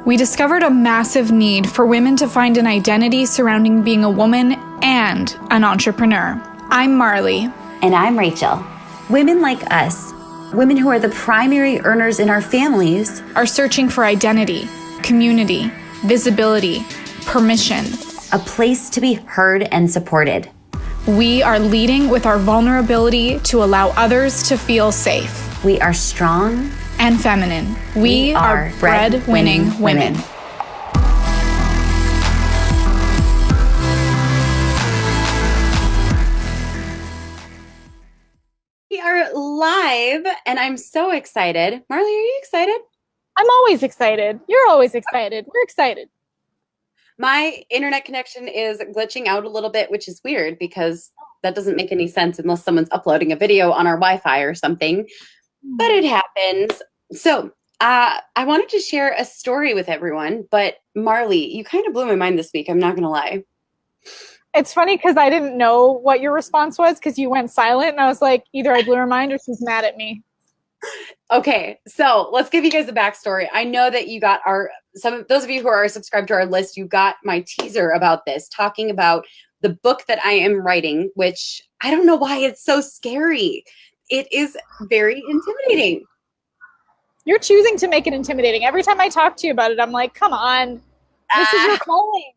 we discovered a massive need for women to find an identity surrounding being a woman and an entrepreneur. I'm Marley. And I'm Rachel. Women like us, women who are the primary earners in our families, are searching for identity, community, visibility, permission. A place to be heard and supported. We are leading with our vulnerability to allow others to feel safe. We are strong and feminine. We are bread-winning women. We are live, and I'm so excited. Marley, are you excited? I'm always excited. You're always excited. We're excited. My internet connection is glitching out a little bit, which is weird because that doesn't make any sense unless someone's uploading a video on our Wi-Fi or something, but it happens. So I wanted to share a story with everyone, but Marley, you kind of blew my mind this week. I'm not going to lie. It's funny because I didn't know what your response was because you went silent, and I was like, either I blew her mind or she's mad at me. Okay, so let's give you guys a backstory. I know that you got some of those of you who are subscribed to our list, you got my teaser about this, talking about the book that I am writing, which I don't know why it's so scary. It is very intimidating. You're choosing to make it intimidating. Every time I talk to you about it, I'm like, come on, this is your calling.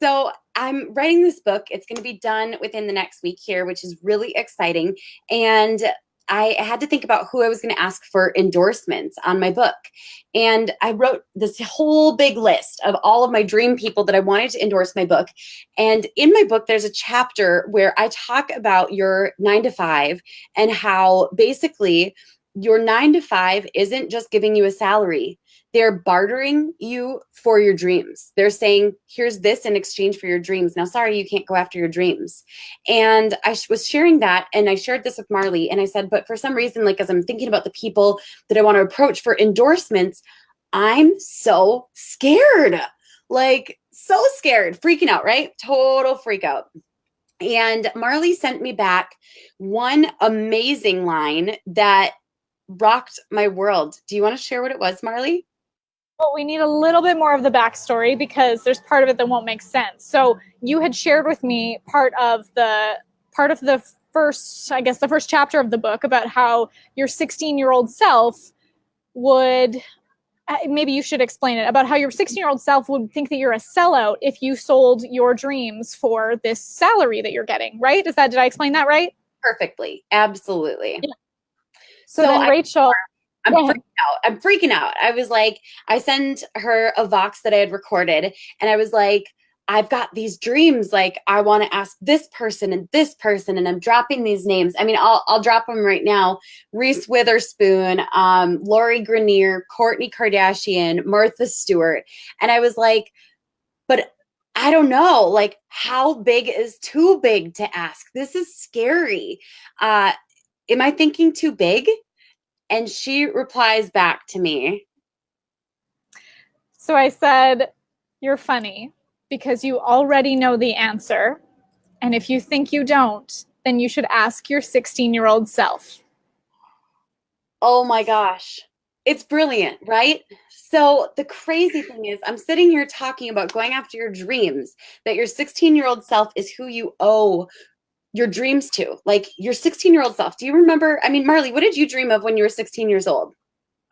So I'm writing this book. It's going to be done within the next week here, which is really exciting. And I had to think about who I was going to ask for endorsements on my book. And I wrote this whole big list of all of my dream people that I wanted to endorse my book. And in my book, there's a chapter where I talk about your 9-to-5 and how basically your 9-to-5 isn't just giving you a salary. They're bartering you for your dreams. They're saying, here's this in exchange for your dreams. Now, sorry, you can't go after your dreams. And I was sharing that, and I shared this with Marley, and I said, but for some reason, like as I'm thinking about the people that I want to approach for endorsements, I'm so scared, like so scared, freaking out, right? Total freak out. And Marley sent me back one amazing line that rocked my world. Do you want to share what it was, Marley? Well, we need a little bit more of the backstory because there's part of it that won't make sense. So you had shared with me part of the first, I guess, the first chapter of the book about how your 16-year-old self would, maybe you should explain it, about how your 16-year-old self would think that you're a sellout if you sold your dreams for this salary that you're getting, right? Did I explain that right? Perfectly. Absolutely. Yeah. So then Rachel... I'm freaking out. I was like, I sent her a Vox that I had recorded, and I was like, I've got these dreams. Like, I want to ask this person, and I'm dropping these names. I mean, I'll drop them right now. Reese Witherspoon, Lori Greiner, Kourtney Kardashian, Martha Stewart. And I was like, but I don't know, like, how big is too big to ask? This is scary. Am I thinking too big? And she replies back to me. So I said, you're funny because you already know the answer. And if you think you don't, then you should ask your 16-year-old self. Oh my gosh. It's brilliant, right? So the crazy thing is I'm sitting here talking about going after your dreams, that your 16-year-old self is who you owe your dreams to, like your 16-year-old self. Do you remember? I mean, Marley, what did you dream of when you were 16 years old?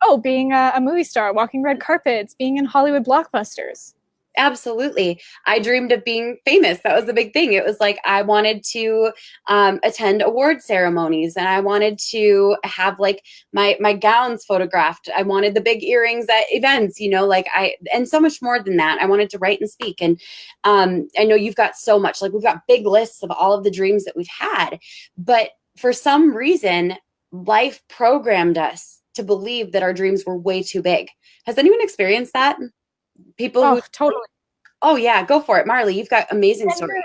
Oh, being a movie star, walking red carpets, being in Hollywood blockbusters. Absolutely. I dreamed of being famous. That was the big thing. It was like I wanted to attend award ceremonies, and I wanted to have like my gowns photographed. I wanted the big earrings at events, and so much more than that. I wanted to write and speak. And I know you've got so much, like we've got big lists of all of the dreams that we've had, but for some reason, life programmed us to believe that our dreams were way too big. Has anyone experienced that? People totally. Oh yeah, go for it, Marley. You've got amazing stories.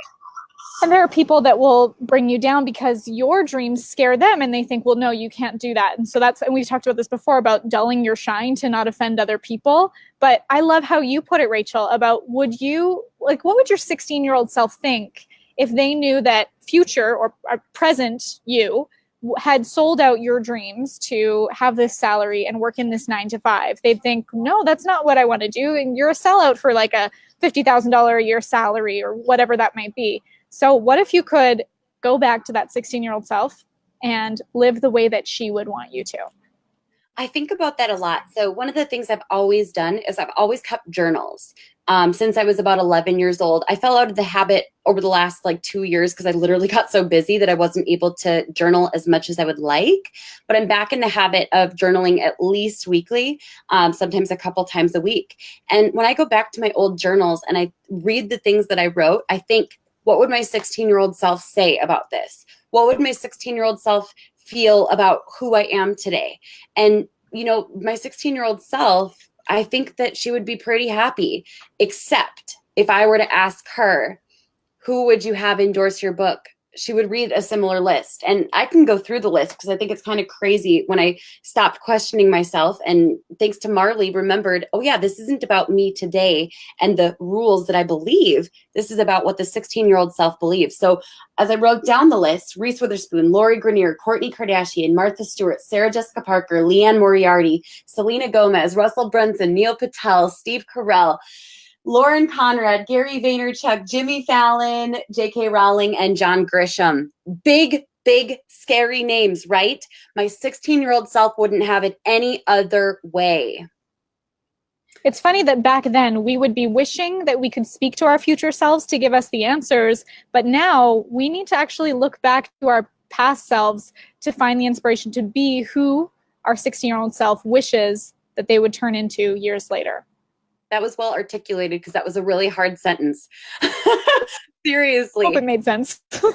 And there are people that will bring you down because your dreams scare them, and they think, well, no, you can't do that. And so and we've talked about this before about dulling your shine to not offend other people. But I love how you put it, Rachel, about what would your 16-year-old self think if they knew that future or present you had sold out your dreams to have this salary and work in this 9 to 5, they'd think, no, that's not what I want to do. And you're a sellout for like a $50,000 a year salary or whatever that might be. So what if you could go back to that 16-year-old self and live the way that she would want you to? I think about that a lot. So one of the things I've always done is I've always kept journals. Since I was about 11 years old, I fell out of the habit over the last like 2 years because I literally got so busy that I wasn't able to journal as much as I would like. But I'm back in the habit of journaling at least weekly, sometimes a couple times a week. And when I go back to my old journals and I read the things that I wrote, I think, what would my 16-year-old self say about this? What would my 16-year-old self feel about who I am today? And, you know, my 16-year-old self, I think that she would be pretty happy, except if I were to ask her, who would you have endorse your book? She would read a similar list. And I can go through the list because I think it's kind of crazy when I stopped questioning myself. And thanks to Marley, remembered, oh yeah, this isn't about me today and the rules that I believe. This is about what the 16-year-old self believes. So as I wrote down the list, Reese Witherspoon, Lori Greiner, Kourtney Kardashian, Martha Stewart, Sarah Jessica Parker, Leanne Moriarty, Selena Gomez, Russell Brunson, Neil Patel, Steve Carell, Lauren Conrad, Gary Vaynerchuk, Jimmy Fallon, J.K. Rowling, and John Grisham. Big, big, scary names, right? My 16-year-old self wouldn't have it any other way. It's funny that back then we would be wishing that we could speak to our future selves to give us the answers, but now we need to actually look back to our past selves to find the inspiration to be who our 16-year-old self wishes that they would turn into years later. That was well articulated because that was a really hard sentence. Seriously. Hope it made sense. So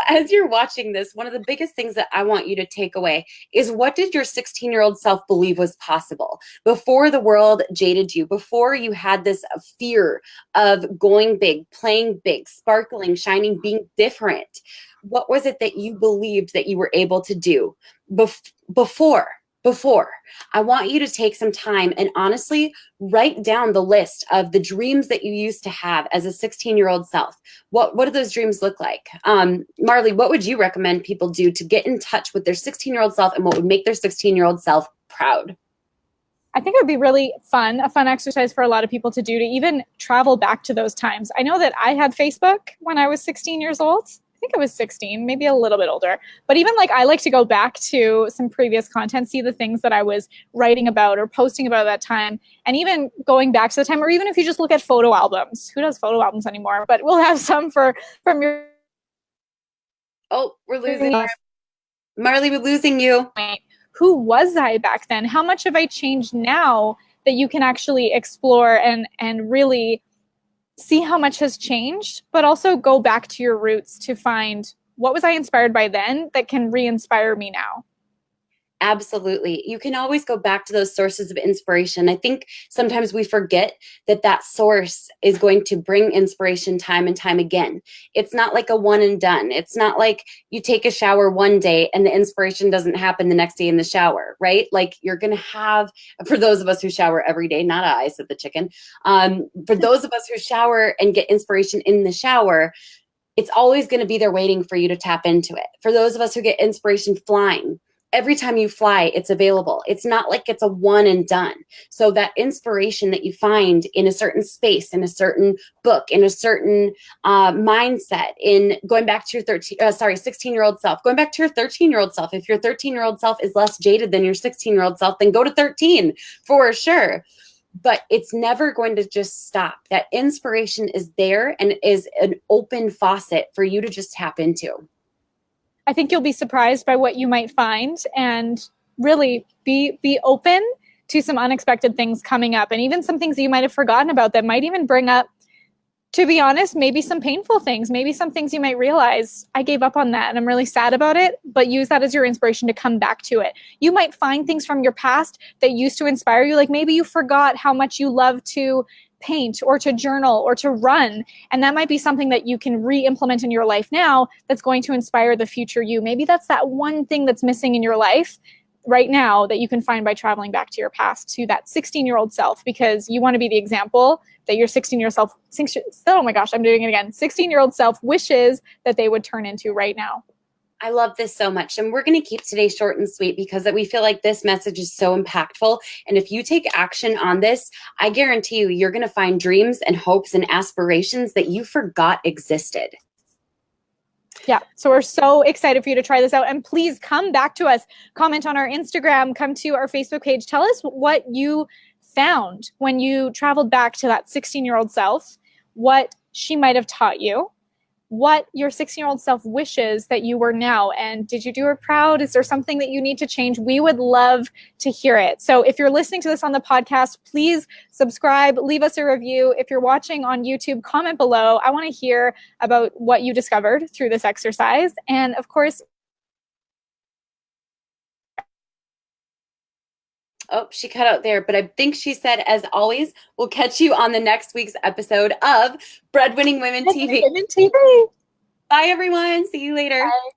as you're watching this, one of the biggest things that I want you to take away is, what did your 16-year-old self believe was possible before the world jaded you, before you had this fear of going big, playing big, sparkling, shining, being different? What was it that you believed that you were able to do before? I want you to take some time and honestly write down the list of the dreams that you used to have as a 16-year-old self. What do those dreams look like? Marley, what would you recommend people do to get in touch with their 16-year-old self, and what would make their 16-year-old self proud? I think it would be really fun, a fun exercise for a lot of people to do, to even travel back to those times. I know that I had Facebook when I was 16 years old. I think I was 16, maybe a little bit older. But even like, I like to go back to some previous content, see the things that I was writing about or posting about at that time. And even going back to the time, or even if you just look at photo albums, who does photo albums anymore? But we'll have some from your... Oh, we're losing you. Marley, we're losing you. Who was I back then? How much have I changed now that you can actually explore and really see how much has changed, but also go back to your roots to find, what was I inspired by then that can re-inspire me now? Absolutely. You can always go back to those sources of inspiration. I think sometimes we forget that that source is going to bring inspiration time and time again. It's not like a one and done. It's not like you take a shower one day and the inspiration doesn't happen the next day in the shower, right? Like, you're going to have, for those of us who shower every day, not I, said the chicken. For those of us who shower and get inspiration in the shower, it's always going to be there waiting for you to tap into it. For those of us who get inspiration flying, every time you fly, it's available. It's not like it's a one and done. So that inspiration that you find in a certain space, in a certain book, in a certain mindset, in going back to your 16-year-old self, going back to your 13-year-old self. If your 13-year-old self is less jaded than your 16-year-old self, then go to 13 for sure. But it's never going to just stop. That inspiration is there and is an open faucet for you to just tap into. I think you'll be surprised by what you might find, and really be open to some unexpected things coming up, and even some things that you might have forgotten about that might even bring up, to be honest, maybe some painful things, maybe some things you might realize, I gave up on that and I'm really sad about it, but use that as your inspiration to come back to it. You might find things from your past that used to inspire you, like maybe you forgot how much you love to paint or to journal or to run. And that might be something that you can re-implement in your life now that's going to inspire the future you. Maybe that's that one thing that's missing in your life right now that you can find by traveling back to your past, to that 16-year-old self, because you want to be the example that your 16-year-old self, oh my gosh, I'm doing it again, 16-year-old self wishes that they would turn into right now. I love this so much. And we're going to keep today short and sweet because we feel like this message is so impactful. And if you take action on this, I guarantee you, you're going to find dreams and hopes and aspirations that you forgot existed. Yeah. So we're so excited for you to try this out. And please come back to us, comment on our Instagram, come to our Facebook page. Tell us what you found when you traveled back to that 16-year-old self, what she might have taught you, what your 16-year-old self wishes that you were now. And did you do her proud? Is there something that you need to change? We would love to hear it. So if you're listening to this on the podcast, please subscribe, leave us a review. If you're watching on YouTube, comment below. I want to hear about what you discovered through this exercise. And of course, oh, she cut out there, but I think she said, as always, we'll catch you on the next week's episode of Breadwinning Women TV. Women TV. Bye, everyone. See you later. Bye.